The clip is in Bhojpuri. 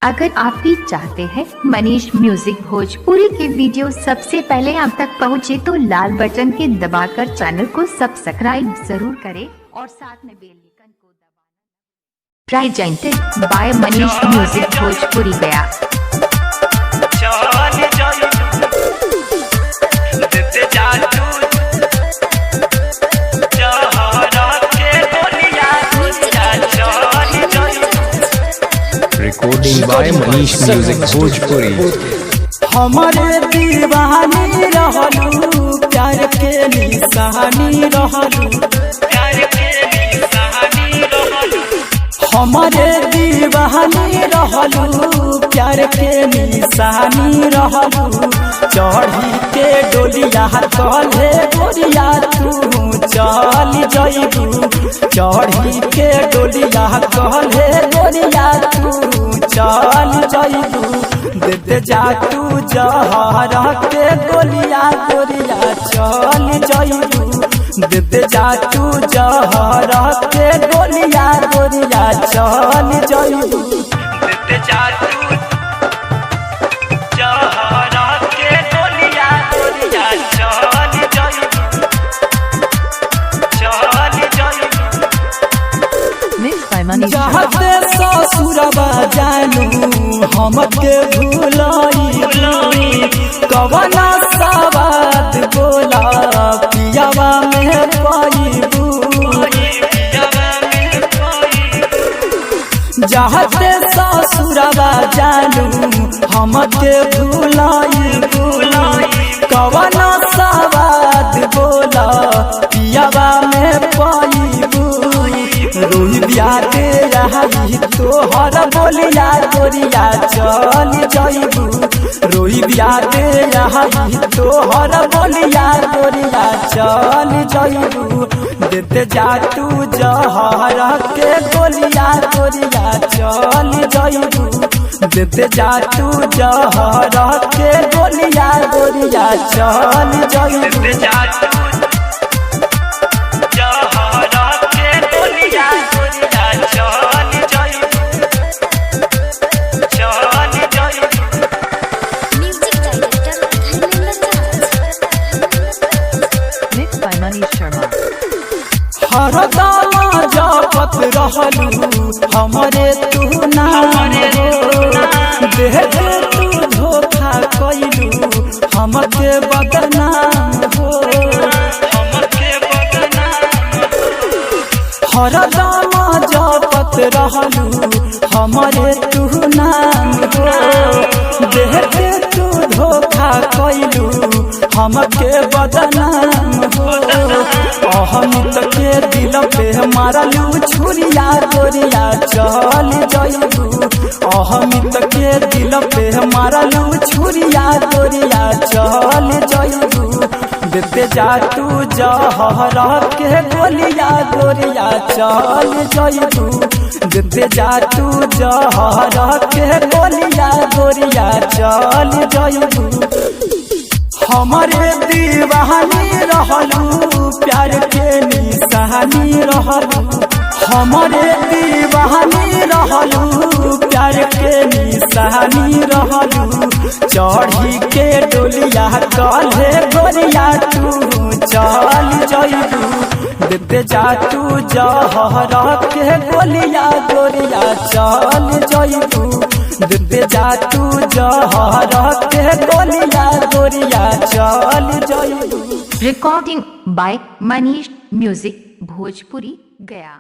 अगर आप भी चाहते हैं मनीष म्यूजिक भोजपुरी के वीडियो सबसे पहले आप तक पहुंचे तो लाल बटन के दबाकर चैनल को सब्सक्राइब जरूर करें और साथ में बेल आइकन को दबाना। Presented by Manish Music Bhojpuri गया। Recording by Manish Music Bhojpuri. हमारे दीवानी रहलू प्यार के निशानी रहलू, हमारे दीवानी रहलू प्यार के निशानी रहलू। चढ़ी के डोलिया कले गोरिया तू चल जइबू, चढ़ी के डोलिया कले गोरिया तू चल जइबू। देते जा तू जहर के गोलिया गोरिया चल जइबू, देते जा तू जहर के गोलिया गोरिया चल जइबू। देते जा तू जहर के गोलिया गोरिया चल जइबू, चल जइबू। जहते ससुरबा जानू हमके भूलाई, कवना सवाद बोला पियावा में पाइबू। जहते ससुरबा जानू हमके भूलाई, कवना सवाद बोला पियावा में पाइबू। रोई ब्याते रही तोहर बोलिया गोरिया चल जइबू, रोई ब्याते रही तोहर बोलिया गोरिया चल जइबू। देते जा तू जहर के गोलिया गोरिया चल जइबू, देते जा तू जहर के गोलिया गोरिया चल जइबू। हरदम जपत रहलू हमरे तू नाम, देह तू धोखा कैलू हमके बदनाम हो। हरदम जपत रहलू हमरे तू नाम हो, देह तू धोखा कैलू हमके बदनाम हो। अहमित के दिल पे मारलू छुरिया गोरिया चल जइबू, अहमित के दिल पे मारलू छुरिया गोरिया चल जइबू। देते जा तू जहर के गोलिया गोरिया चल जइबू, देते जा तू जहर के गोलिया गोरिया चल जइबू। हमारे दीवानी रहलू प्यार के निशानी रहलू, हमारे दीवानी रहलू प्यार के निशानी रहलू। चढ़ी के डोलिया कले गोरिया तू चल जइबू, देते जा तू जहर के गोलिया गोरिया चल जइबू, देते जा तू जहर के गोलिया गोरिया चल जइबू। Recording by Manish Music Bhojpuri Gaya.